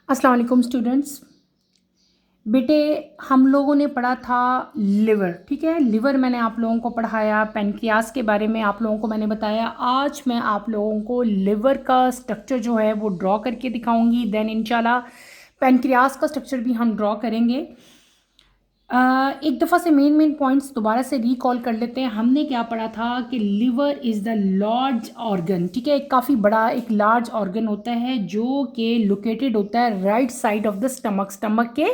अस्सलाम वालेकुम स्टूडेंट्स। बेटे, हम लोगों ने पढ़ा था लिवर। ठीक है, लिवर मैंने आप लोगों को पढ़ाया, पैनक्रियास के बारे में आप लोगों को मैंने बताया। आज मैं आप लोगों को लिवर का स्ट्रक्चर जो है वो ड्रॉ करके दिखाऊंगी। देन इंशाल्लाह पैनक्रियास का स्ट्रक्चर भी हम ड्रॉ करेंगे। एक दफ़ा से मेन पॉइंट्स दोबारा से रिकॉल कर लेते हैं। हमने क्या पढ़ा था कि liver is the large organ. ठीक है, एक काफ़ी बड़ा एक लार्ज ऑर्गन होता है जो कि लोकेटेड होता है right side of the stomach के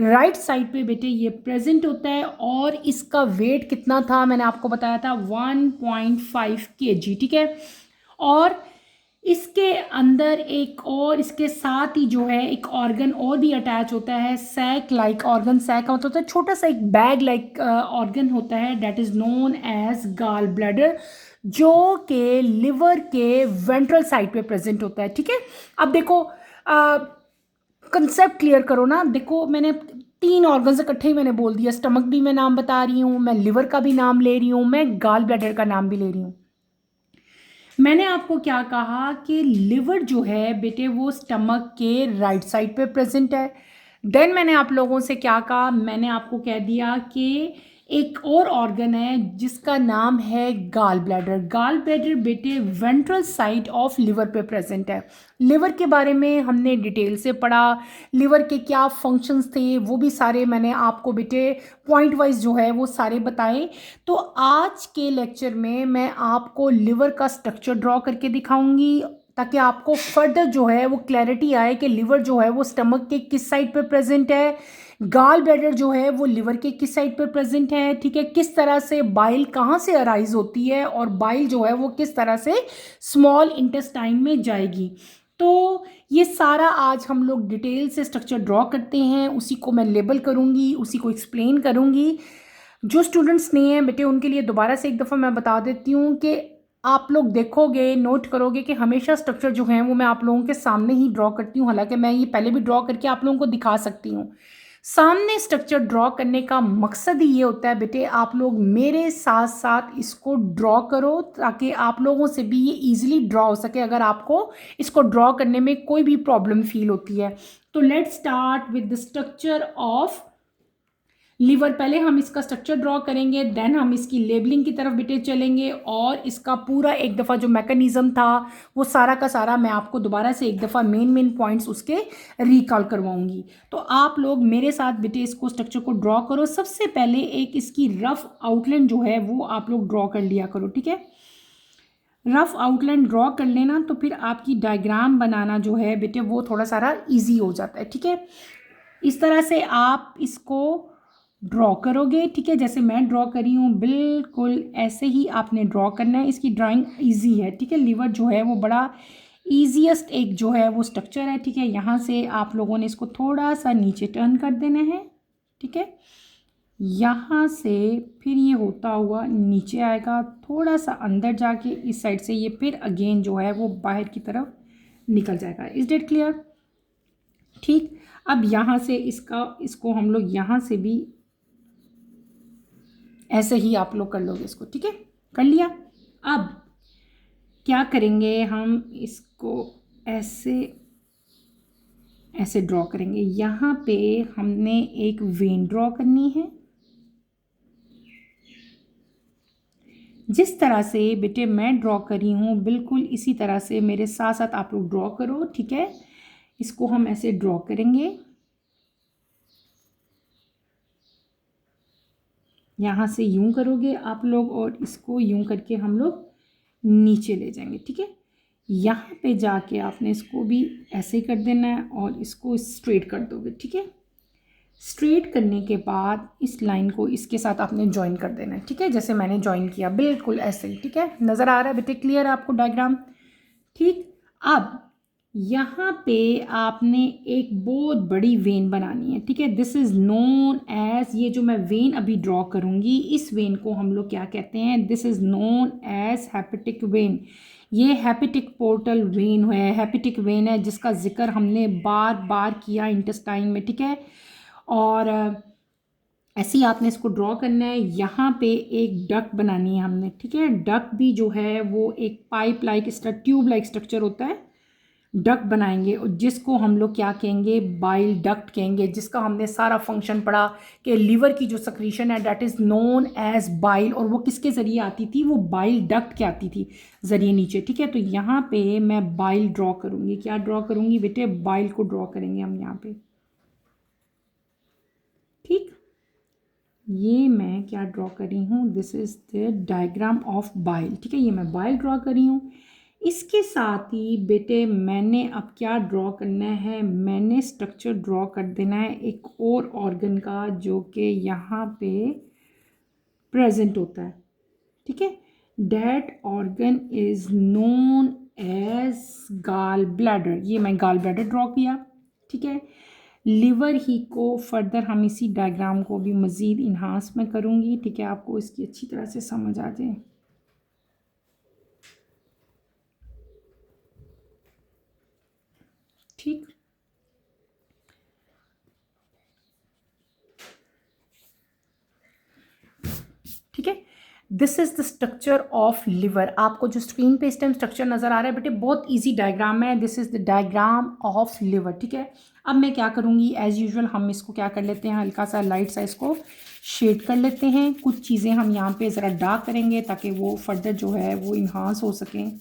राइट साइड पे बेटे ये प्रेजेंट होता है। और इसका वेट कितना था मैंने आपको बताया था 1.5 kg। ठीक है, और इसके अंदर एक और इसके साथ ही जो है एक ऑर्गन और भी अटैच होता है, सैक लाइक ऑर्गन। सैक का मतलब होता है छोटा सा एक बैग लाइक ऑर्गन होता है, that is known as gall bladder, जो कि लिवर के वेंट्रल साइड पे प्रेजेंट होता है। ठीक है, अब देखो कंसेप्ट क्लियर करो ना। देखो, मैंने 3 ऑर्गन्स इकट्ठे ही मैंने बोल दिया। स्टमक भी मैं नाम बता रही हूँ, मैं लिवर का भी नाम ले रही हूँ, मैं गॉल ब्लैडर का नाम भी ले रही हूँ। मैंने आपको क्या कहा कि लिवर जो है बेटे वो स्टमक के राइट साइड पे प्रेजेंट है। देन मैंने आप लोगों से क्या कहा, मैंने आपको कह दिया कि एक और ऑर्गन है जिसका नाम है गॉल ब्लैडर। गॉल ब्लैडर बेटे वेंट्रल साइड ऑफ लिवर पे प्रेजेंट है। लिवर के बारे में हमने डिटेल से पढ़ा, लिवर के क्या फंक्शंस थे वो भी सारे मैंने आपको बेटे पॉइंट वाइज जो है वो सारे बताए। तो आज के लेक्चर में मैं आपको लिवर का स्ट्रक्चर ड्रॉ करके दिखाऊंगी ताकि आपको फर्दर जो है वो क्लैरिटी आए कि लिवर जो है वो स्टमक के किस साइड पे प्रेजेंट है, गॉल ब्लैडर जो है वो लिवर के किस साइड पे प्रेजेंट है। ठीक है, किस तरह से बाइल कहाँ से अराइज होती है और बाइल जो है वो किस तरह से स्मॉल इंटेस्टाइन में जाएगी। तो ये सारा आज हम लोग डिटेल से स्ट्रक्चर ड्रॉ करते हैं, उसी को मैं लेबल करूँगी, उसी को एक्सप्लेन करूँगी। जो स्टूडेंट्स नहीं हैं बेटे उनके लिए दोबारा से एक दफ़ा मैं बता देती हूँ कि आप लोग देखोगे, नोट करोगे कि हमेशा स्ट्रक्चर जो है वो मैं आप लोगों के सामने ही ड्रॉ करती हूँ। हालांकि मैं ये पहले भी ड्रॉ करके आप लोगों को दिखा सकती हूँ। सामने स्ट्रक्चर ड्रॉ करने का मकसद ही ये होता है बेटे आप लोग मेरे साथ साथ इसको ड्रॉ करो ताकि आप लोगों से भी ये इजीली ड्रॉ हो सके अगर आपको इसको ड्रॉ करने में कोई भी प्रॉब्लम फील होती है। तो let's start with the structure of liver. पहले हम इसका स्ट्रक्चर ड्रॉ करेंगे, देन हम इसकी लेबलिंग की तरफ बेटे चलेंगे और इसका पूरा एक दफ़ा जो मैकेनिज्म था वो सारा का सारा मैं आपको दोबारा से एक दफ़ा मेन पॉइंट्स उसके रिकॉल करवाऊंगी। तो आप लोग मेरे साथ बेटे इसको स्ट्रक्चर को ड्रॉ करो। सबसे पहले एक इसकी रफ आउटलाइन जो है वो आप लोग ड्रॉ कर लिया करो। ठीक है, रफ आउटलाइन ड्रॉ कर लेना तो फिर आपकी डायग्राम बनाना जो है बेटे वो थोड़ा सारा ईजी हो जाता है। ठीक है, इस तरह से आप इसको ड्रॉ करोगे। ठीक है, जैसे मैं ड्रॉ करी हूँ बिल्कुल ऐसे ही आपने ड्रॉ करना है। इसकी ड्राइंग इजी है। ठीक है, लिवर जो है वो बड़ा ईजीएस्ट एक जो है वो स्ट्रक्चर है। ठीक है, यहाँ से आप लोगों ने इसको थोड़ा सा नीचे टर्न कर देना है। ठीक है, यहाँ से फिर ये होता हुआ नीचे आएगा, थोड़ा सा अंदर जाके इस साइड से ये फिर अगेन जो है वो बाहर की तरफ निकल जाएगा। Is that clear? ठीक, अब यहाँ से इसको हम लोग यहाँ से भी ऐसे ही आप लोग कर लोगे इसको। ठीक है, कर लिया। अब क्या करेंगे, हम इसको ऐसे ऐसे ड्रॉ करेंगे। यहाँ पे हमने एक वेन ड्रॉ करनी है। जिस तरह से बेटे मैं ड्रॉ करी हूँ बिल्कुल इसी तरह से मेरे साथ साथ आप लोग ड्रॉ करो। ठीक है, इसको हम ऐसे ड्रॉ करेंगे, यहाँ से यूं करोगे आप लोग और इसको यूं करके हम लोग नीचे ले जाएंगे। ठीक है, यहाँ पे जाके आपने इसको भी ऐसे कर देना है और इसको स्ट्रेट कर दोगे। ठीक है, स्ट्रेट करने के बाद इस लाइन को इसके साथ आपने ज्वाइन कर देना है। ठीक है, जैसे मैंने ज्वाइन किया बिल्कुल ऐसे ही। ठीक है, नज़र आ रहा है बेटे? क्लियर है आपको डायग्राम? ठीक, अब यहाँ पे आपने एक बहुत बड़ी वेन बनानी है। ठीक है, दिस इज़ नोन एज, ये जो मैं वेन अभी ड्रॉ करूँगी इस वेन को हम लोग क्या कहते हैं, this is known as hepatic vein. ये हेपेटिक पोर्टल वेन है, हेपेटिक वेन है जिसका जिक्र हमने बार बार किया इंटेस्टाइन में। ठीक है, और ऐसे ही आपने इसको ड्रॉ करना है। यहाँ पे एक डक्ट बनानी है हमने। ठीक है, डक्ट भी जो है वो एक pipe like tube like structure होता है। डक्ट बनाएंगे और जिसको हम लोग क्या कहेंगे, बाइल डक्ट कहेंगे, जिसका हमने सारा फंक्शन पढ़ा कि लीवर की जो सक्रीशन है that is known as bile, और वो किसके ज़रिए आती थी, वो बाइल डक्ट के आती थी ज़रिए नीचे। ठीक है, तो यहाँ पे मैं बाइल ड्रॉ करूँगी। क्या ड्रॉ करूँगी बेटे, बाइल को ड्रॉ करेंगे हम यहाँ पे। ठीक, ये मैं क्या ड्रॉ कर रही हूँ, this is the diagram of bile. ठीक है, ये मैं बाइल ड्रॉ कर रही हूँ। इसके साथ ही बेटे मैंने अब क्या ड्रॉ करना है, मैंने स्ट्रक्चर ड्रॉ कर देना है एक और ऑर्गन का जो कि यहाँ पे प्रेजेंट होता है। ठीक है, that organ is known as gall bladder. ये मैं गाल ब्लैडर ड्रॉ किया। ठीक है, लिवर ही को फर्दर हम इसी डायग्राम को भी मज़ीद इन्हांस में करूँगी। ठीक है, आपको इसकी अच्छी तरह से समझ आ जाए। ठीक, ठीक है, this is the structure of liver. आपको जो स्क्रीन पे इस टाइम स्ट्रक्चर नज़र आ रहा है बेटे, बहुत इजी डायग्राम है। This is the diagram of liver. ठीक है, अब मैं क्या करूँगी, एज़ यूजुअल हम इसको क्या कर लेते हैं, हल्का सा लाइट सा इसको शेड कर लेते हैं। कुछ चीज़ें हम यहाँ पे ज़रा डार्क करेंगे ताकि वो फर्दर जो है वो इन्हांस हो सकें।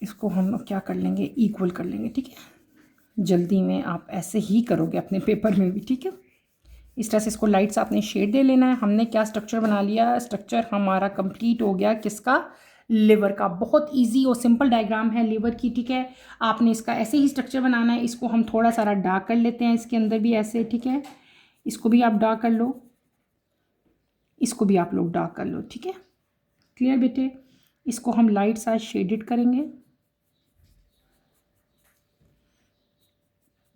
इसको हम क्या कर लेंगे, इक्वल कर लेंगे। ठीक है, जल्दी में आप ऐसे ही करोगे अपने पेपर में भी। ठीक है, इस तरह से इसको लाइट से आपने शेड दे लेना है। हमने क्या स्ट्रक्चर बना लिया, स्ट्रक्चर हमारा कंप्लीट हो गया किसका, लिवर का। बहुत इजी और सिंपल डायग्राम है लिवर की। ठीक है, आपने इसका ऐसे ही स्ट्रक्चर बनाना है। इसको हम थोड़ा सारा डार्क कर लेते हैं, इसके अंदर भी ऐसे। ठीक है, इसको भी आप डार्क कर लो, इसको भी आप लोग डार्क कर लो। ठीक है, क्लियर बेटे, इसको हम लाइट सा शेडेड करेंगे।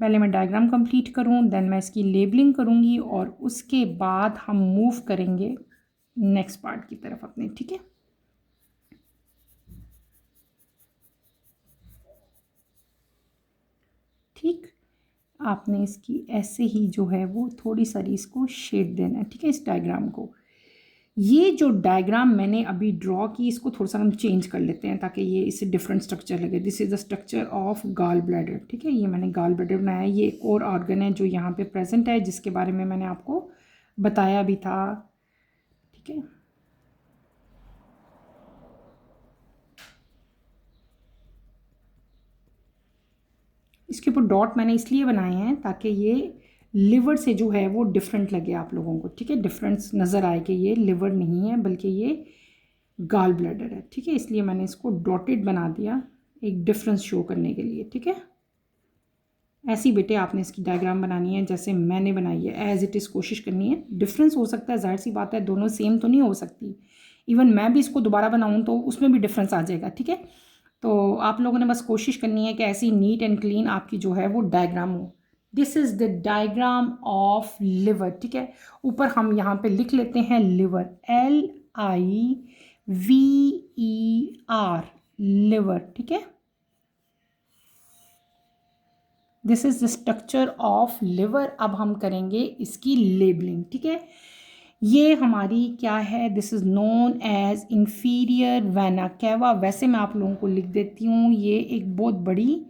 पहले मैं डायग्राम कंप्लीट करूं, देन मैं इसकी लेबलिंग करूंगी और उसके बाद हम मूव करेंगे नेक्स्ट पार्ट की तरफ अपने। ठीक है, ठीक, आपने इसकी ऐसे ही जो है वो थोड़ी सारी इसको शेड देना है। ठीक है, इस डायग्राम को, ये जो डायग्राम मैंने अभी ड्रॉ की इसको थोड़ा सा हम चेंज कर लेते हैं ताकि ये इससे डिफरेंट स्ट्रक्चर लगे। This is the structure of gall bladder. ठीक है, ये मैंने गाल ब्लैडर बनाया है। ये एक और ऑर्गन है जो यहाँ पे प्रेजेंट है, जिसके बारे में मैंने आपको बताया भी था। ठीक है, इसके ऊपर डॉट मैंने इसलिए बनाए हैं ताकि ये लिवर से जो है वो डिफरेंट लगे आप लोगों को। ठीक है, डिफरेंस नज़र आए कि ये लिवर नहीं है बल्कि ये गाल ब्लैडर है। ठीक है, इसलिए मैंने इसको डॉटेड बना दिया एक डिफरेंस शो करने के लिए। ठीक है, ऐसी बेटे आपने इसकी डायग्राम बनानी है जैसे मैंने बनाई है, एज इट इज़ कोशिश करनी है। डिफरेंस हो सकता है, जाहिर सी बात है, दोनों सेम तो नहीं हो सकती। इवन मैं भी इसको दोबारा बनाऊँ तो उसमें भी डिफरेंस आ जाएगा। ठीक है, तो आप लोगों ने बस कोशिश करनी है कि ऐसी नीट एंड क्लीन आपकी जो है वो डायग्राम हो। This is the diagram of liver. ठीक है, ऊपर हम यहाँ पे लिख लेते हैं लिवर, LIVER, लिवर। ठीक है, this is the structure of liver. अब हम करेंगे इसकी लेबलिंग। ठीक है, ये हमारी क्या है, this is known as inferior vena cava. वैसे मैं आप लोगों को लिख देती हूँ, ये एक बहुत बड़ी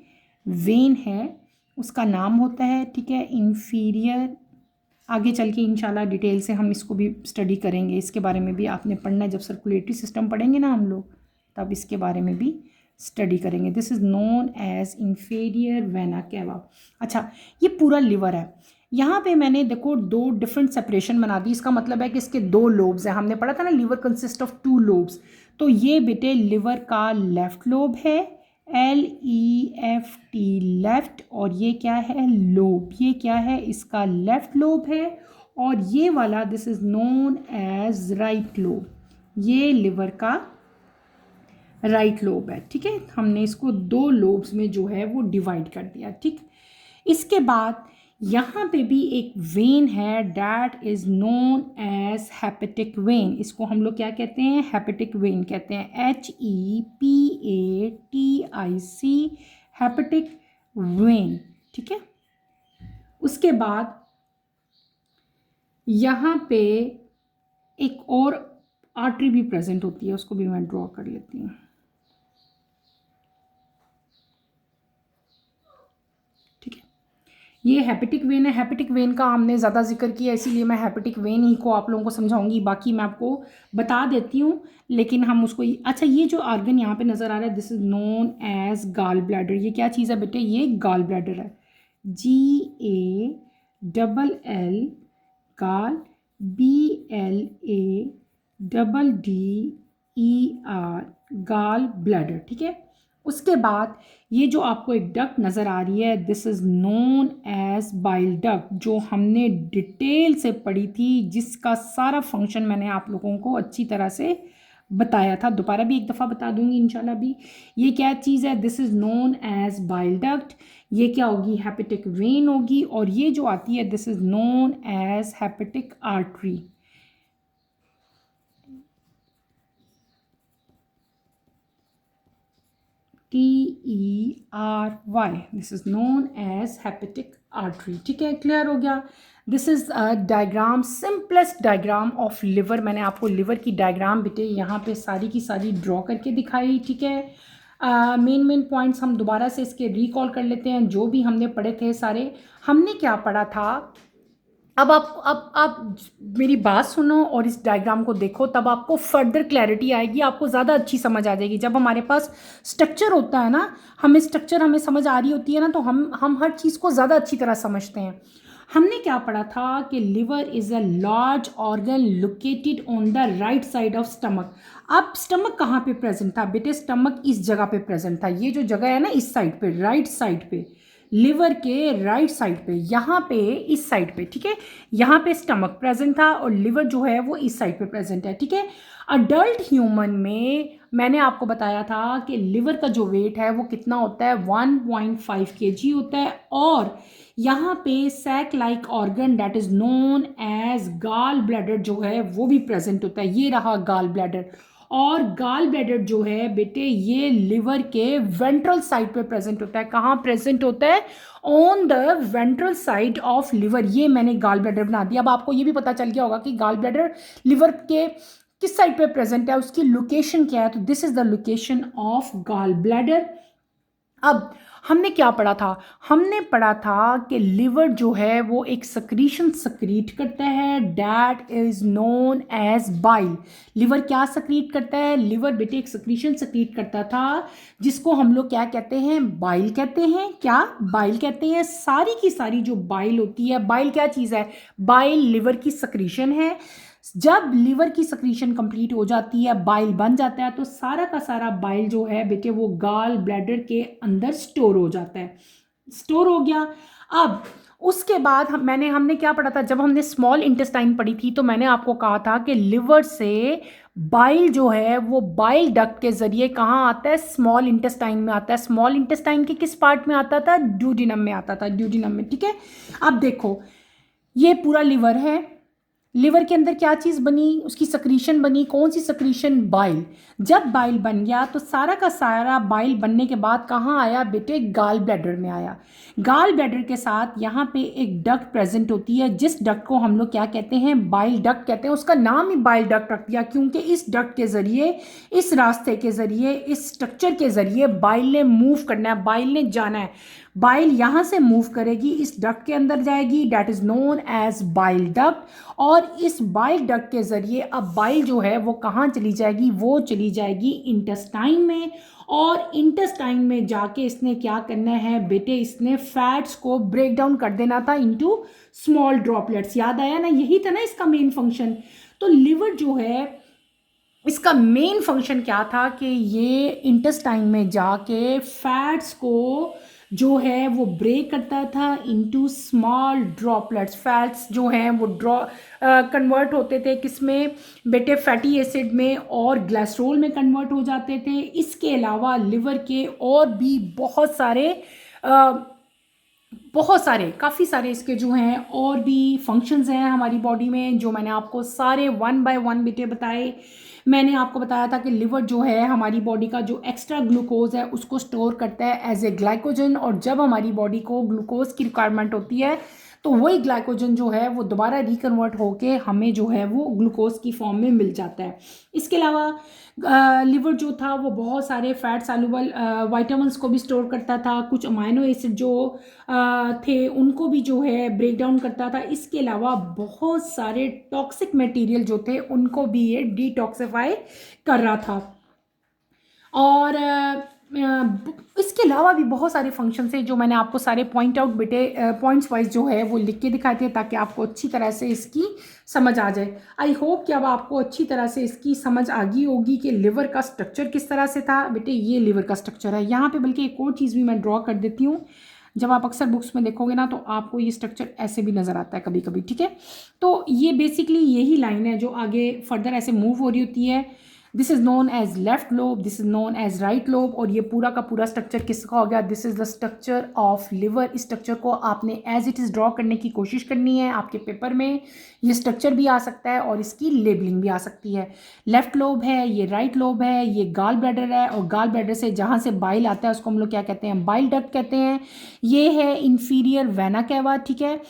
वेन है, उसका नाम होता है। ठीक है, इंफीरियर। आगे चल के इंशाल्लाह डिटेल से हम इसको भी स्टडी करेंगे, इसके बारे में भी आपने पढ़ना है। जब सर्कुलेटरी सिस्टम पढ़ेंगे ना हम लोग, तब इसके बारे में भी स्टडी करेंगे। This is known as inferior vena cava. अच्छा, ये पूरा लिवर है। यहाँ पे मैंने देखो दो डिफरेंट सेपरेशन बना दी। इसका मतलब है कि इसके दो लोब्स हैं। हमने पढ़ा था ना लिवर कंसिस्ट ऑफ 2 लोब्स। तो ये बेटे लिवर का लेफ्ट लोब है, LEFT, लेफ्ट। और ये क्या है, लोब। ये क्या है, इसका लेफ्ट लोब है। और ये वाला this is known as right lobe. ये लिवर का राइट लोब है। ठीक है, हमने इसको 2 लोब्स में जो है वो डिवाइड कर दिया। ठीक, इसके बाद यहाँ पे भी एक वेन है that is known as hepatic vein. इसको हम लोग क्या कहते हैं? हेपेटिक वेन कहते हैं, HEPATIC, हेपेटिक वेन। ठीक है, उसके बाद यहाँ पे एक और आर्टरी भी प्रेजेंट होती है, उसको भी मैं ड्रॉ कर लेती हूँ। ठीक है, ये हेपेटिक वेन है। हेपेटिक वेन का हमने ज़्यादा जिक्र किया, इसीलिए मैं हेपेटिक वेन ही को आप लोगों को समझाऊंगी, बाकी मैं आपको बता देती हूँ, लेकिन हम उसको अच्छा, ये जो आर्गन यहाँ पे नज़र आ रहा है, this is known as gall bladder. ये क्या चीज़ है बेटे? ये गॉल ब्लैडर है, GALL, gall, BLADDER, gall bladder. ठीक है, उसके बाद ये जो आपको एक डक्ट नज़र आ रही है, this is known as bile duct, जो हमने डिटेल से पढ़ी थी, जिसका सारा फंक्शन मैंने आप लोगों को अच्छी तरह से बताया था। दोबारा भी एक दफ़ा बता दूंगी इंशाल्लाह भी। ये क्या चीज़ है? This is known as bile duct. ये क्या होगी? हेपेटिक वेन होगी। और ये जो आती है, this is known as hepatic artery. TERY, this is known as hepatic artery. ठीक है, क्लियर हो गया? This is a diagram, simplest diagram of liver. मैंने आपको लिवर की डायग्राम बेटे यहाँ पे सारी की सारी ड्रॉ करके दिखाई। ठीक है, मेन पॉइंट्स हम दोबारा से इसके रिकॉल कर लेते हैं, जो भी हमने पढ़े थे सारे। हमने क्या पढ़ा था? अब आप मेरी बात सुनो और इस डायग्राम को देखो, तब आपको फर्दर क्लैरिटी आएगी, आपको ज़्यादा अच्छी समझ आ जाएगी। जब हमारे पास स्ट्रक्चर होता है ना, हमें समझ आ रही होती है ना, तो हम हर चीज़ को ज़्यादा अच्छी तरह समझते हैं। हमने क्या पढ़ा था कि liver is a large organ located on the right side of stomach. अब स्टमक कहाँ पे प्रेजेंट था बेटे? स्टमक इस जगह पे प्रेजेंट था, ये जो जगह है ना, इस साइड पे, राइट साइड पे, लिवर के राइट साइड पे, यहाँ पे, इस साइड पे। ठीक है, यहाँ पे स्टमक प्रेजेंट था और लिवर जो है वो इस साइड पे प्रेजेंट है। ठीक है, अडल्ट ह्यूमन में मैंने आपको बताया था कि लिवर का जो वेट है वो कितना होता है? 1.5 kg होता है। और यहाँ पे sac like organ that is known as gall bladder जो है वो भी प्रेजेंट होता है। ये रहा गॉल ब्लैडर। और गॉल ब्लैडर जो है बेटे, ये लिवर के वेंट्रल साइड पे प्रेजेंट होता है। कहाँ प्रेजेंट होता है? On the ventral side of liver. ये मैंने गॉल ब्लैडर बना दिया। अब आपको ये भी पता चल गया होगा कि गॉल ब्लैडर लिवर के किस साइड पे प्रेजेंट है, उसकी लोकेशन क्या है। तो this is the location of gall bladder. अब हमने क्या पढ़ा था? हमने पढ़ा था कि लिवर जो है वो एक सक्रीशन सक्रीट करता है, that is known as bile. Liver क्या सक्रीट करता है? लिवर बेटे एक सक्रीशन सक्रीट करता था, जिसको हम लोग क्या कहते हैं? बाइल कहते हैं। क्या? बाइल कहते हैं। सारी की सारी जो बाइल होती है, बाइल क्या चीज़ है? बाइल लिवर की सक्रीशन है। जब लिवर की सक्रीशन कंप्लीट हो जाती है, बाइल बन जाता है, तो सारा का सारा बाइल जो है बेटे वो गॉल ब्लैडर के अंदर स्टोर हो जाता है। स्टोर हो गया। अब उसके बाद हमने क्या पढ़ा था? जब हमने स्मॉल इंटेस्टाइन पढ़ी थी, तो मैंने आपको कहा था कि लिवर से बाइल जो है वो बाइल डक्ट के जरिए कहाँ आता है? स्मॉल इंटेस्टाइन में आता है। स्मॉल इंटेस्टाइन के किस पार्ट में आता था? ड्यूडिनम में आता था, ड्यूडिनम में। ठीक है, अब देखो, ये पूरा लिवर है। लिवर के अंदर क्या चीज़ बनी? उसकी सक्रीशन बनी। कौन सी सक्रीशन? बाइल। जब बाइल बन गया तो सारा का सारा बाइल बनने के बाद कहाँ आया बेटे? गॉल ब्लैडर में आया। गॉल ब्लैडर के साथ यहाँ पे एक डक्ट प्रेजेंट होती है, जिस डक्ट को हम लोग क्या कहते हैं? बाइल डक्ट कहते हैं। उसका नाम ही बाइल डक्ट रख दिया, क्योंकि इस डक्ट के ज़रिए, इस रास्ते के ज़रिए, इस स्ट्रक्चर के ज़रिए बाइल ने मूव करना है, बाइल ने जाना है। बाइल यहाँ से मूव करेगी, इस डक्ट के अंदर जाएगी, that is known as bile duct. और इस बाइल डक्ट के जरिए अब बाइल जो है वो कहाँ चली जाएगी? वो चली जाएगी इंटेस्टाइन में। और इंटेस्टाइन में जाके इसने क्या करना है बेटे? इसने फैट्स को ब्रेक डाउन कर देना था इनटू स्मॉल ड्रॉपलेट्स। याद आया ना? यही था ना इसका मेन फंक्शन। तो लिवर जो है, इसका मेन फंक्शन क्या था? कि ये इंटेस्टाइन में जाके फैट्स को जो है वो ब्रेक करता था इनटू स्मॉल ड्रॉपलेट्स। फैट्स जो हैं वो कन्वर्ट होते थे किस में बेटे? फैटी एसिड में और ग्लिसरॉल में कन्वर्ट हो जाते थे। इसके अलावा लिवर के और भी बहुत सारे बहुत सारे काफ़ी सारे इसके जो हैं और भी फंक्शंस हैं हमारी बॉडी में, जो मैंने आपको सारे वन बाय वन बेटे बताए। मैंने आपको बताया था कि लिवर जो है हमारी बॉडी का जो एक्स्ट्रा ग्लूकोज है उसको स्टोर करता है एज ए ग्लाइकोजन, और जब हमारी बॉडी को ग्लूकोज की रिक्वायरमेंट होती है तो वही ग्लाइकोजन जो है वो दोबारा रिकन्वर्ट होके हमें जो है वो ग्लूकोज की फॉर्म में मिल जाता है। इसके अलावा लिवर जो था वो बहुत सारे फैट सॉल्युबल वाइटामिन्स को भी स्टोर करता था, कुछ अमाइनो एसिड जो थे उनको भी जो है ब्रेक डाउन करता था। इसके अलावा बहुत सारे टॉक्सिक मटेरियल जो थे उनको भी ये डिटॉक्सिफाई कर रहा था। और इसके अलावा भी बहुत सारे फंक्शन है जो मैंने आपको सारे पॉइंट आउट बेटे पॉइंट्स वाइज जो है वो लिख के दिखाए थे, ताकि आपको अच्छी तरह से इसकी समझ आ जाए। आई होप कि अब आपको अच्छी तरह से इसकी समझ आ गई होगी कि लिवर का स्ट्रक्चर किस तरह से था। बेटे ये लिवर का स्ट्रक्चर है। यहाँ पे बल्कि एक और चीज़ भी मैं ड्रॉ कर देती हूँ। जब आप अक्सर बुक्स में देखोगे ना तो आपको ये स्ट्रक्चर ऐसे भी नज़र आता है कभी कभी, ठीक है। तो ये बेसिकली यही लाइन है जो आगे फर्दर ऐसे मूव हो रही होती है। This is known as left lobe, this is known as right lobe, और ये पूरा का पूरा स्ट्रक्चर किसका हो गया? This is the structure of liver. इस स्ट्रक्चर को आपने एज इट इज़ ड्रॉ करने की कोशिश करनी है आपके पेपर में। ये स्ट्रक्चर भी आ सकता है और इसकी लेबलिंग भी आ सकती है। लेफ्ट लोब है, ये राइट लोब है, ये गाल ब्लैडर है, और गाल ब्लैडर से जहाँ से बाइल आता है उसको हम लोग क्या कहते हैं? बाइल डक्ट कहते हैं। ये है इंफीरियर वेना कैवा, ठीक है।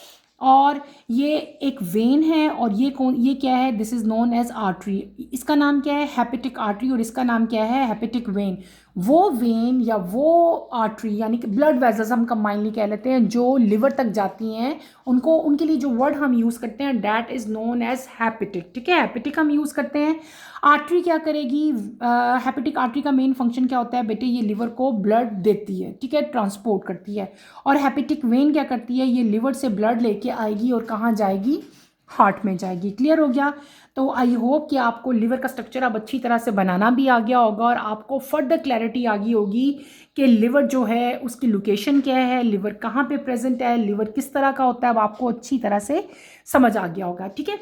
और ये एक वेन है, और ये क्या है? This is known as artery. इसका नाम क्या है? हेपेटिक आर्टरी, और इसका नाम क्या है? Hepatic when. वो वेन या वो आर्टरी यानी कि ब्लड वेजल्स हम कंबाइनली कह लेते हैं जो लिवर तक जाती हैं, उनको उनके लिए जो वर्ड हम यूज़ करते हैं that is known as hepatic, ठीक है। हेपेटिक हम यूज़ करते हैं। आर्टरी क्या करेगी? हेपेटिक आर्टरी का मेन फंक्शन क्या होता है बेटे? ये लिवर को ब्लड देती है, ठीक है, ट्रांसपोर्ट करती है। और हेपेटिक वेन क्या करती है? ये लिवर से ब्लड लेके आएगी और कहाँ जाएगी? हार्ट में जाएगी। क्लियर हो गया? तो आई होप कि आपको लिवर का स्ट्रक्चर अब अच्छी तरह से बनाना भी आ गया होगा, और आपको फर्दर क्लैरिटी आ गई होगी कि लिवर जो है उसकी लोकेशन क्या है, लिवर कहाँ पे प्रेजेंट है, लिवर किस तरह का होता है, अब आपको अच्छी तरह से समझ आ गया होगा, ठीक है।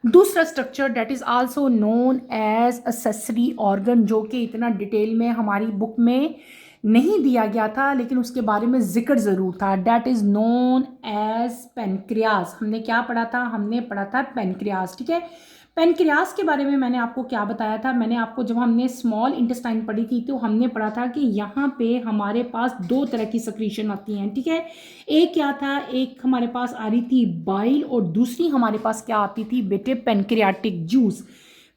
दूसरा structure that is also known as accessory organ, जो कि इतना डिटेल में हमारी बुक में नहीं दिया गया था लेकिन उसके बारे में जिक्र ज़रूर था। That is known as pancreas. हमने क्या पढ़ा था? हमने पढ़ा था पेनक्रियास, ठीक है। पेनक्रियास के बारे में मैंने आपको क्या बताया था? मैंने आपको जब हमने स्मॉल इंटेस्टाइन पढ़ी थी तो हमने पढ़ा था कि यहाँ पे हमारे पास दो तरह की सक्रीशन आती हैं, ठीक है। एक क्या था? एक हमारे पास आ रही थी बाइल, और दूसरी हमारे पास क्या आती थी बेटे? Pancreatic juice.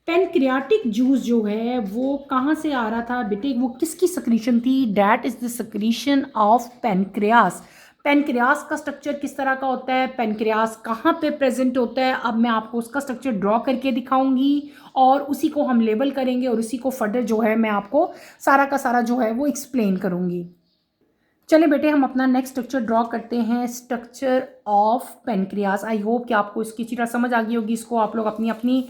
पेनक्रियाटिक जूस जो है वो कहाँ से आ रहा था बेटे? वो किसकी सक्रीशन थी? That is the secretion of pancreas. Pancreas का स्ट्रक्चर किस तरह का होता है? पेनक्रियास कहाँ पे प्रेजेंट होता है? अब मैं आपको उसका स्ट्रक्चर ड्रॉ करके दिखाऊंगी, और उसी को हम लेबल करेंगे, और उसी को फर्दर जो है मैं आपको सारा का सारा जो है वो एक्सप्लेन करूंगी। चलिए बेटे हम अपना नेक्स्ट स्ट्रक्चर ड्रॉ करते हैं, structure of pancreas. I hope कि आपको इसकी अच्छी तरह समझ आ गई होगी। इसको आप लोग अपनी अपनी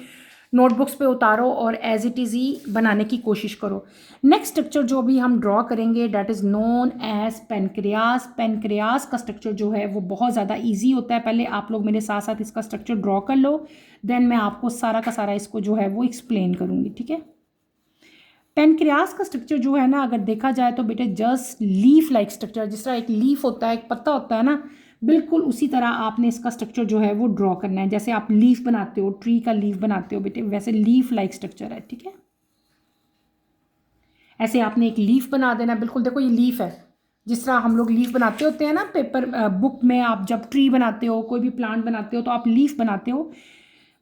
नोटबुक्स पे उतारो और एज इट इज़ ही बनाने की कोशिश करो। नेक्स्ट स्ट्रक्चर जो भी हम ड्रॉ करेंगे that is known as pancreas. Pancreas का स्ट्रक्चर जो है वो बहुत ज़्यादा ईजी होता है। पहले आप लोग मेरे साथ साथ इसका स्ट्रक्चर ड्रॉ कर लो, देन मैं आपको सारा का सारा इसको जो है वो एक्सप्लेन करूँगी, ठीक है। पेनक्रियास का स्ट्रक्चर जो है ना, अगर देखा जाए तो बेटे जस्ट लीफ लाइक स्ट्रक्चर, जिस तरह एक लीफ होता है, एक पत्ता होता है ना, बिल्कुल उसी तरह आपने इसका स्ट्रक्चर जो है वो ड्रॉ करना है। जैसे आप लीफ बनाते हो, ट्री का लीफ बनाते हो बेटे, वैसे लीफ लाइक स्ट्रक्चर है, ठीक है। ऐसे आपने एक लीफ बना देना। बिल्कुल देखो ये लीफ है, जिस तरह हम लोग लीफ बनाते होते हैं ना पेपर बुक में, आप जब ट्री बनाते हो, कोई भी प्लांट बनाते हो तो आप लीफ बनाते हो,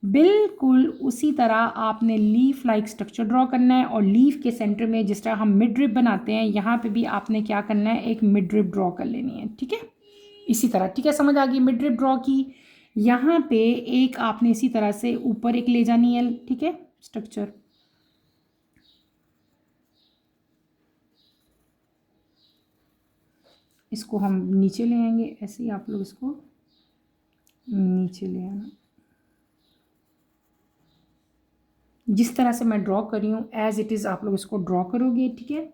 बिल्कुल उसी तरह आपने लीफ लाइक स्ट्रक्चर ड्रॉ करना है। और लीफ के सेंटर में जिस तरह हम मिड रिब बनाते हैं, यहाँ पे भी आपने क्या करना है? एक मिड रिब ड्रॉ कर लेनी है, ठीक है, इसी तरह, ठीक है। समझ आ गई? मिड रिब ड्रॉ की। यहाँ पे एक आपने इसी तरह से ऊपर एक ले जानी है, ठीक है, स्ट्रक्चर। इसको हम नीचे ले आएंगे, ऐसे ही आप लोग इसको नीचे ले आना। जिस तरह से मैं ड्रॉ कर रही हूँ एज इट इज़ आप लोग इसको ड्रॉ करोगे, ठीक है।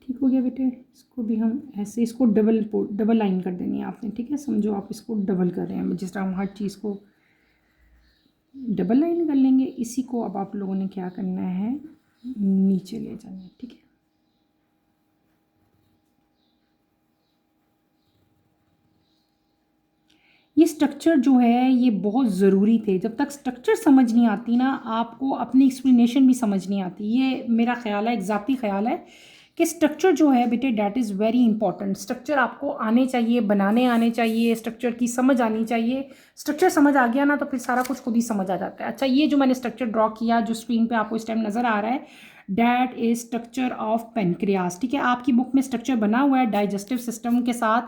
ठीक हो गया बेटे, इसको भी हम ऐसे, इसको डबल लाइन कर देनी है आपने, ठीक है। समझो आप इसको डबल कर रहे हैं, जिस तरह हम हर चीज़ को डबल लाइन कर लेंगे, इसी को अब आप लोगों ने क्या करना है, नीचे ले जाना है, ठीक है। ये स्ट्रक्चर जो है ये बहुत ज़रूरी थे। जब तक स्ट्रक्चर समझ नहीं आती ना, आपको अपनी एक्सप्लेनेशन भी समझ नहीं आती। ये मेरा ख़्याल है, एक ज़ाती ख़्याल है कि स्ट्रक्चर जो है बेटे that is very important. Structure आपको आने चाहिए, बनाने आने चाहिए, स्ट्रक्चर की समझ आनी चाहिए। स्ट्रक्चर समझ आ गया ना तो फिर सारा कुछ खुद ही समझ आ जाता है। अच्छा, ये जो मैंने स्ट्रक्चर ड्रॉ किया, जो स्क्रीन पे आपको इस टाइम नज़र आ रहा है, that is structure of pancreas, ठीक है। आपकी बुक में स्ट्रक्चर बना हुआ है डाइजेस्टिव सिस्टम के साथ,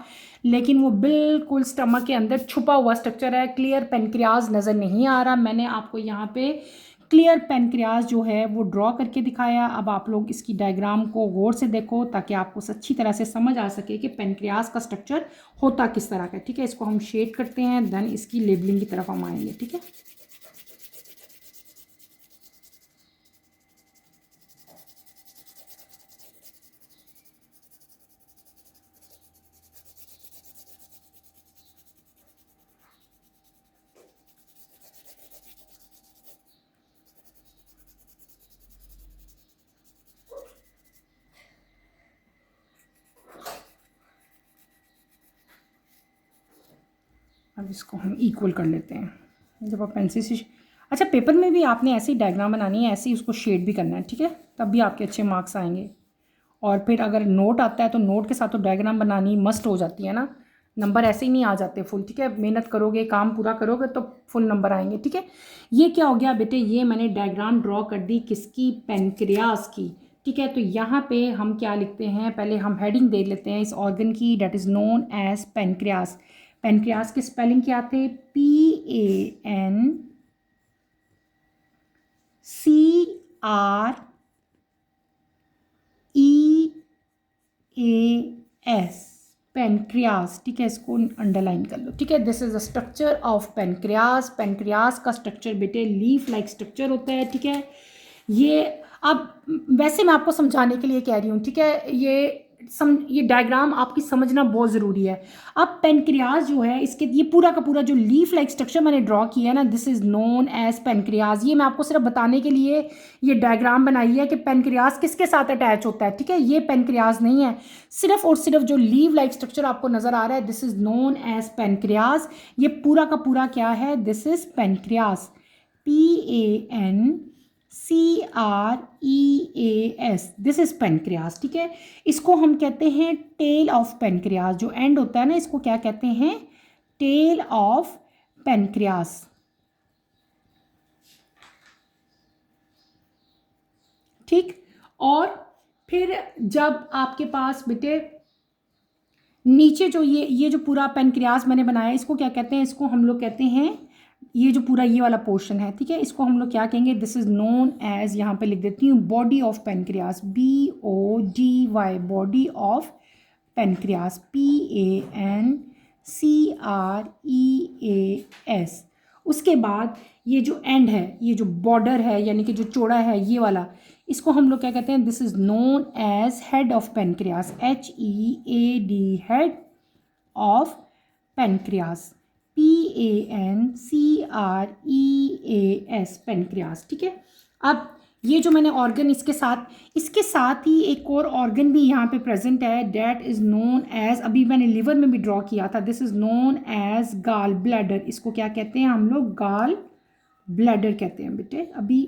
लेकिन वो बिल्कुल स्टमक के अंदर छुपा हुआ स्ट्रक्चर है। क्लियर पेनक्रियास नज़र नहीं आ रहा। मैंने आपको यहाँ पे क्लियर पेनक्रियास जो है वो ड्रॉ करके दिखाया। अब आप लोग इसकी डायग्राम को गौर से देखो ताकि आपको अच्छी तरह से समझ आ सके कि पेनक्रियास का स्ट्रक्चर होता किस तरह का है, ठीक है। इसको हम शेड करते हैं, देन इसकी लेबलिंग की तरफ हम आएंगे, ठीक है। अब इसको हम इक्वल कर लेते हैं। जब आप पेंसिल से, अच्छा पेपर में भी आपने ऐसी डायग्राम बनानी है, ऐसे ही उसको शेड भी करना है, ठीक है, तब भी आपके अच्छे मार्क्स आएंगे। और फिर अगर नोट आता है तो नोट के साथ तो डायग्राम बनानी मस्ट हो जाती है ना, नंबर ऐसे ही नहीं आ जाते फुल, ठीक है। मेहनत करोगे, काम पूरा करोगे तो फुल नंबर आएंगे, ठीक है। ये क्या हो गया बेटे, ये मैंने डायग्राम ड्रॉ कर दी किसकी, पेनक्रियास की, ठीक है। तो यहाँ पे हम क्या लिखते हैं, पहले हम हेडिंग दे लेते हैं इस ऑर्गन की, that is known as pancreas. Pancreas के स्पेलिंग क्या थे, PANCREAS, पेनक्रियास, ठीक है। इसको अंडरलाइन कर लो, ठीक है। This is the structure of pancreas. Pancreas का स्ट्रक्चर बेटे लीफ लाइक स्ट्रक्चर होता है, ठीक है। ये अब वैसे मैं आपको समझाने के लिए कह रही हूँ, ठीक है। ये डायग्राम आपकी समझना बहुत ज़रूरी है। अब पेनक्रियास जो है, इसके ये पूरा का पूरा जो लीफ लाइक स्ट्रक्चर मैंने ड्रॉ किया है ना, this is known as pancreas. ये मैं आपको सिर्फ बताने के लिए ये डायग्राम बनाई है कि पेनक्रियास किसके साथ अटैच होता है, ठीक है। ये पेनक्रियास नहीं है, सिर्फ और सिर्फ जो लीव लाइक स्ट्रक्चर आपको नज़र आ रहा है, this is known as pancreas. ये पूरा का पूरा क्या है, this is pancreas, PANCREAS, this is pancreas, ठीक है। इसको हम कहते हैं टेल ऑफ पेनक्रियास। जो एंड होता है ना, इसको क्या कहते हैं, टेल ऑफ पेनक्रियास, ठीक। और फिर जब आपके पास बेटे नीचे जो ये जो पूरा पेनक्रियास मैंने बनाया, इसको क्या कहते हैं, इसको हम लोग कहते हैं, ये जो पूरा ये वाला पोर्शन है, ठीक है, इसको हम लोग क्या कहेंगे, दिस इज नोन एज, यहाँ पे लिख देती हूँ, body of pancreas, BODY, body of pancreas, PANCREAS। उसके बाद ये जो एंड है, ये जो बॉर्डर है, यानी कि जो चौड़ा है ये वाला, इसको हम लोग क्या कहते हैं, this is known as head of pancreas, HEAD, head of pancreas, PANCREAS, pancreas, ठीक है। अब ये जो मैंने ऑर्गन इसके साथ ही एक और ऑर्गन भी यहाँ पे प्रेजेंट है, डेट इज नोन एज, अभी मैंने लिवर में भी ड्रॉ किया था, this is known as gall bladder. इसको क्या कहते हैं हम लोग, गाल ब्लैडर कहते हैं बेटे, अभी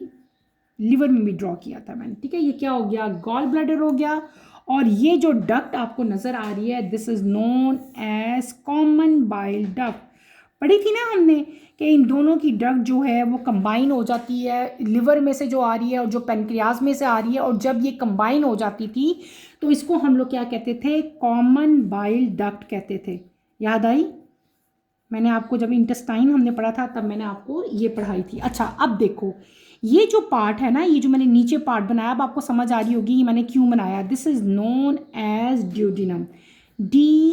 लिवर में भी ड्रॉ किया था मैंने, ठीक है। ये क्या हो गया, गॉल ब्लैडर हो गया। और ये जो डक्ट आपको नजर आ रही है, this is known as common bile duct. पढ़ी थी ना हमने कि इन दोनों की डक्ट जो है वो कंबाइन हो जाती है, लिवर में से जो आ रही है और जो पेनक्रियास में से आ रही है, और जब ये कंबाइन हो जाती थी तो इसको हम लोग क्या कहते थे, कॉमन बाइल डक्ट कहते थे। याद आई, मैंने आपको जब इंटेस्टाइन हमने पढ़ा था तब मैंने आपको ये पढ़ाई थी। अच्छा, अब देखो ये जो पार्ट है ना, ये जो मैंने नीचे पार्ट बनाया, अब आपको समझ आ रही होगी ये मैंने क्यों बनाया। This is known as duodenum, DUODENUM,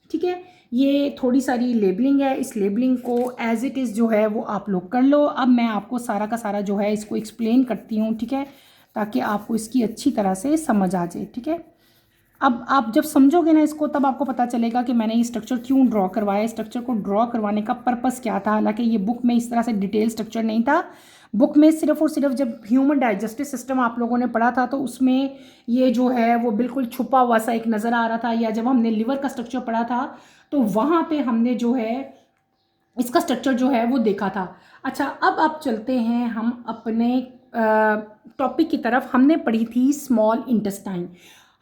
ठीक है। ये थोड़ी सारी लेबलिंग है, इस लेबलिंग को एज इट इज़ जो है वो आप लोग कर लो। अब मैं आपको सारा का सारा जो है इसको एक्सप्लेन करती हूँ, ठीक है, ताकि आपको इसकी अच्छी तरह से समझ आ जाए, ठीक है। अब आप जब समझोगे ना इसको, तब आपको पता चलेगा कि मैंने ये स्ट्रक्चर क्यों ड्रॉ करवाया, स्ट्रक्चर को ड्रॉ करवाने का पर्पस क्या था। हालांकि ये बुक में इस तरह से डिटेल स्ट्रक्चर नहीं था, बुक में सिर्फ और सिर्फ जब ह्यूमन डाइजेस्टिव सिस्टम आप लोगों ने पढ़ा था तो उसमें ये जो है वो बिल्कुल छुपा हुआ सा एक नज़र आ रहा था, या जब हमने लिवर का स्ट्रक्चर पढ़ा था तो वहाँ पे हमने जो है इसका स्ट्रक्चर जो है वो देखा था। अच्छा, अब आप चलते हैं हम अपने टॉपिक की तरफ। हमने पढ़ी थी स्मॉल इंटेस्टाइन।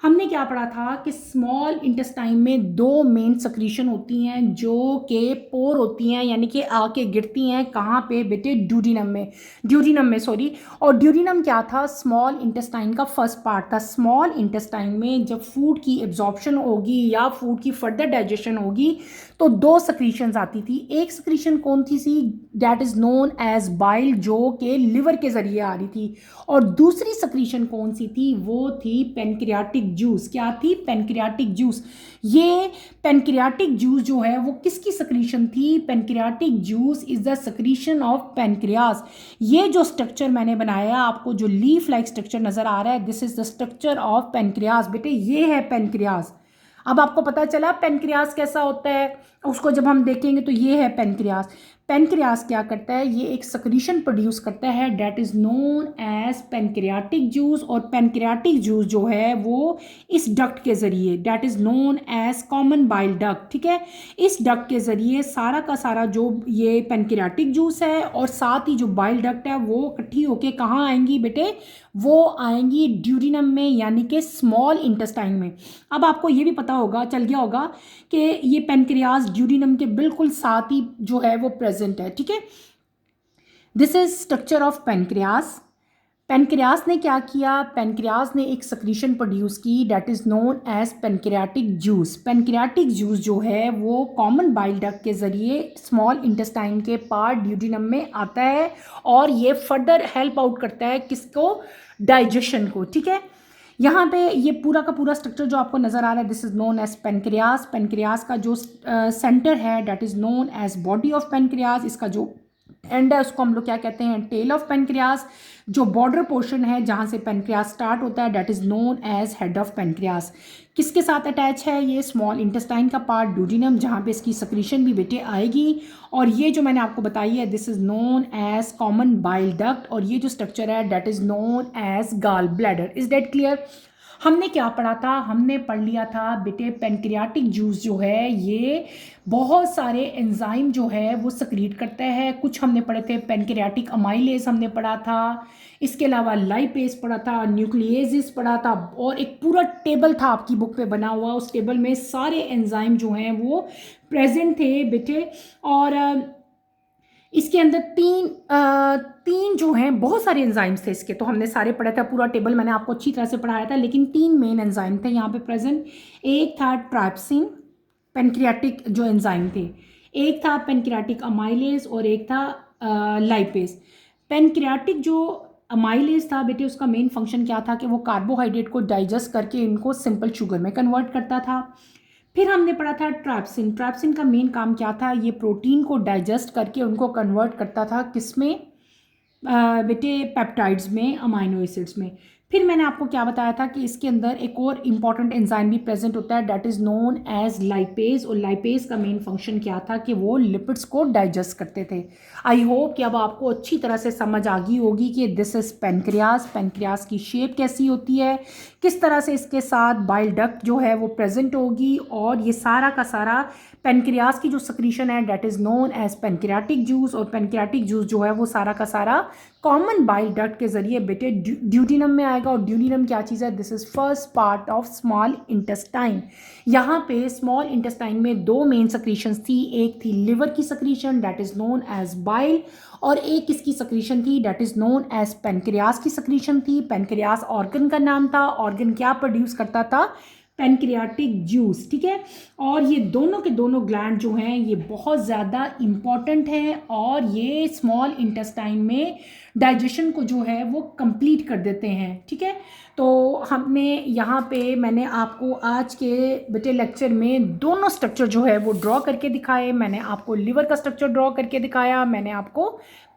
हमने क्या पढ़ा था कि स्मॉल इंटेस्टाइन में दो मेन सक्रीशन होती हैं जो कि पोर होती हैं, यानी कि आके गिरती हैं कहाँ पे बेटे, ड्यूडिनम में सॉरी। और ड्यूडिनम क्या था, स्मॉल इंटेस्टाइन का फर्स्ट पार्ट था। स्मॉल इंटेस्टाइन में जब फूड की एब्जॉर्प्शन होगी या फूड की फर्दर डाइजेशन होगी तो दो सक्रीशंस आती थी। एक सक्रीशन कौन थी सी, that is known as bile, जो कि लिवर के जरिए आ रही थी। और दूसरी सक्रीशन कौन सी थी, वो थी पेनक्रियाटिक जूस। क्या थी, पेनक्रियाटिक जूस। ये पेनक्रियाटिक जूस जो है वो किसकी सक्रीशन थी, pancreatic juice is the secretion of pancreas. ये जो स्ट्रक्चर मैंने बनाया आपको, जो लीफ लाइक स्ट्रक्चर नजर आ रहा है, this is the structure of pancreas. बेटे ये है पेनक्रियास। अब आपको पता चला पेनक्रियास कैसा होता है, उसको जब हम देखेंगे तो ये है पेनक्रियास। पेनक्रियास क्या करता है, ये एक सक्रीशन प्रोड्यूस करता है that is known as pancreatic juice. और पेनक्रियाटिक जूस जो है वो इस डक्ट के जरिए, that is known as common bile duct, ठीक है, इस डक्ट के जरिए सारा का सारा जो ये पेनक्रियाटिक जूस है और साथ ही जो बाइल डक्ट है वो इकट्ठी होके कहाँ आएंगी बेटे, वो आएंगी ड्यूडिनम में, यानी कि स्मॉल इंटेस्टाइन में। अब आपको ये भी पता होगा, चल गया होगा कि ये पेनक्रियास ड्यूडिनम के बिल्कुल साथ ही जो है वो प्रेजेंट है, ठीक है। This is structure of pancreas. Pancreas ने क्या किया, पेनक्रियास ने एक सक्रीशन प्रोड्यूस की that is known as pancreatic juice. Pancreatic juice जो है वो कॉमन बाइल डक्ट के जरिए स्मॉल इंटेस्टाइन के पार्ट ड्यूडिनम में आता है और ये फर्दर हेल्प आउट करता है किसको, डाइजेशन को, ठीक है। यहाँ पे ये पूरा का पूरा स्ट्रक्चर जो आपको नजर आ रहा है, this is known as pancreas. Pancreas का जो सेंटर है that is known as body of pancreas. इसका जो एंड है उसको हम लोग क्या कहते हैं, टेल ऑफ पेनक्रियास। जो बॉर्डर पोर्शन है जहाँ से पेनक्रियास स्टार्ट होता है that is known as head of pancreas. किसके साथ अटैच है, ये स्मॉल इंटेस्टाइन का पार्ट ड्यूडिनम, जहाँ पे इसकी सक्रीशन भी बेटे आएगी। और ये जो मैंने आपको बताई है, this is known as common bile duct. और ये जो स्ट्रक्चर है that is known as gall bladder. Is that clear. हमने क्या पढ़ा था, हमने पढ़ लिया था बेटे पेनक्रियाटिक जूस जो है ये बहुत सारे एंजाइम जो है वो सक्रीट करता है। कुछ हमने पढ़े थे, पेनक्रियाटिक अमाइलेज हमने पढ़ा था, इसके अलावा लाइपेज पढ़ा था, न्यूक्लियेसिस पढ़ा था, और एक पूरा टेबल था आपकी बुक पे बना हुआ। उस टेबल में सारे एंजाइम जो हैं वो प्रेजेंट थे बेटे। और इसके अंदर तीन जो हैं, बहुत सारे एंजाइम्स थे इसके, तो हमने सारे पढ़ा था, पूरा टेबल मैंने आपको अच्छी तरह से पढ़ाया था। लेकिन तीन मेन एंजाइम थे यहाँ पे प्रेजेंट। एक था ट्राइप्सिन, पेनक्रियाटिक जो एंजाइम थे, एक था पेनक्रियाटिक अमाइलेज और एक था लाइपेज। पेनक्रियाटिक जो अमाइलेज था बेटे, उसका मेन फंक्शन क्या था कि वो कार्बोहाइड्रेट को डाइजेस्ट करके इनको सिंपल शुगर में कन्वर्ट करता था। फिर हमने पढ़ा था ट्राइप्सिन। ट्राइप्सिन का मेन काम क्या था, ये प्रोटीन को डाइजेस्ट करके उनको कन्वर्ट करता था किसमें बेटे, पेप्टाइड्स में, अमाइनो एसिड्स में। फिर मैंने आपको क्या बताया था कि इसके अंदर एक और इम्पॉर्टेंट एंजाइम भी प्रेजेंट होता है that is known as lipase. और लाइपेज का मेन फंक्शन क्या था कि वो लिपिड्स को डाइजेस्ट करते थे। आई होप कि अब आपको अच्छी तरह से समझ आ गई होगी कि दिस इज़ पेनक्रियास। पेनक्रियास की शेप कैसी होती है, किस तरह से इसके साथ बाइल डक्ट जो है वो प्रेजेंट होगी, और ये सारा का सारा पेनक्रियास की जो सक्रीशन है that is known as pancreatic juice. और पेनक्रियाटिक जूस जो है वो सारा का सारा कॉमन बाइल डक्ट के जरिए बेटे ड्यूडिनम में आएगा। और ड्यूडिनम क्या चीज़ है, this is first part of small intestine. यहाँ पे स्मॉल इंटेस्टाइन में दो मेन सक्रीशंस थी, एक थी लिवर की secretion that is known as bile, और एक किसकी सक्रीशन थी that is known as pancreas की सक्रीशन थी। पेनक्रियास ऑर्गन का नाम था। ऑर्गन क्या प्रोड्यूस करता था, पेनक्रियाटिक जूस, ठीक है। और ये दोनों के दोनों ग्लैंड जो हैं ये बहुत ज़्यादा इम्पॉर्टेंट है और ये स्मॉल इंटेस्टाइन में डाइजेशन को जो है वो कंप्लीट कर देते हैं, ठीक है। तो हमने यहाँ पे मैंने आपको आज के बेटे लेक्चर में दोनों स्ट्रक्चर जो है वो ड्रॉ करके दिखाए। मैंने आपको लिवर का स्ट्रक्चर ड्रॉ करके दिखाया, मैंने आपको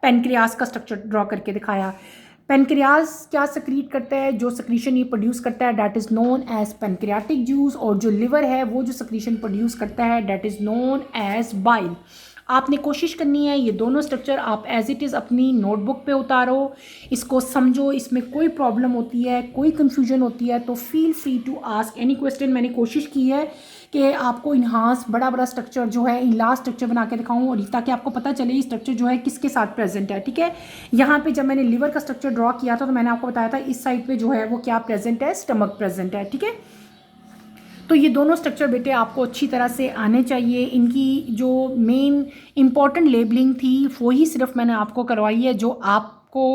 पेनक्रियास का स्ट्रक्चर ड्रॉ करके दिखाया। पेनक्रियास क्या सक्रीट करता है, जो सक्रीशन ये प्रोड्यूस करता है that is known as pancreatic juice, और जो लिवर है वो जो सक्रीशन प्रोड्यूस करता है that is known as bile. आपने कोशिश करनी है ये दोनों स्ट्रक्चर आप एज इट इज़ अपनी नोटबुक पे उतारो, इसको समझो। इसमें कोई प्रॉब्लम होती है, कोई कन्फ्यूजन होती है तो feel free to ask any question. मैंने कोशिश की है कि आपको इन्हांस बड़ा बड़ा स्ट्रक्चर जो है लास्ट स्ट्रक्चर बना के दिखाऊं, और ताकि आपको पता चले ये स्ट्रक्चर जो है किसके साथ प्रेजेंट है, ठीक है। यहाँ पे जब मैंने लिवर का स्ट्रक्चर ड्रॉ किया था तो मैंने आपको बताया था इस साइड पे जो है वो क्या प्रेजेंट है, स्टमक प्रेजेंट है, ठीक है। तो ये दोनों स्ट्रक्चर बेटे आपको अच्छी तरह से आने चाहिए। इनकी जो मेन इम्पॉर्टेंट लेबलिंग थी वो ही सिर्फ मैंने आपको करवाई है जो आपको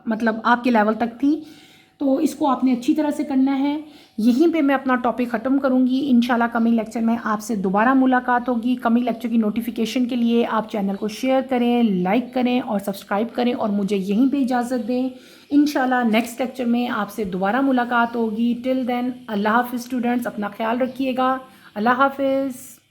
मतलब आपके लेवल तक थी, तो इसको आपने अच्छी तरह से करना है। यहीं पे मैं अपना टॉपिक ख़त्म करूँगी। इंशाल्लाह कमिंग लेक्चर में आपसे दोबारा मुलाकात होगी। कमिंग लेक्चर की नोटिफिकेशन के लिए आप चैनल को शेयर करें, लाइक करें और सब्सक्राइब करें, और मुझे यहीं पे इजाज़त दें। इंशाल्लाह नेक्स्ट लेक्चर में आपसे दोबारा मुलाकात होगी। टिल देन अल्लाह हाफ़िज़ स्टूडेंट्स, अपना ख्याल रखिएगा। अल्लाह हाफ़िज़।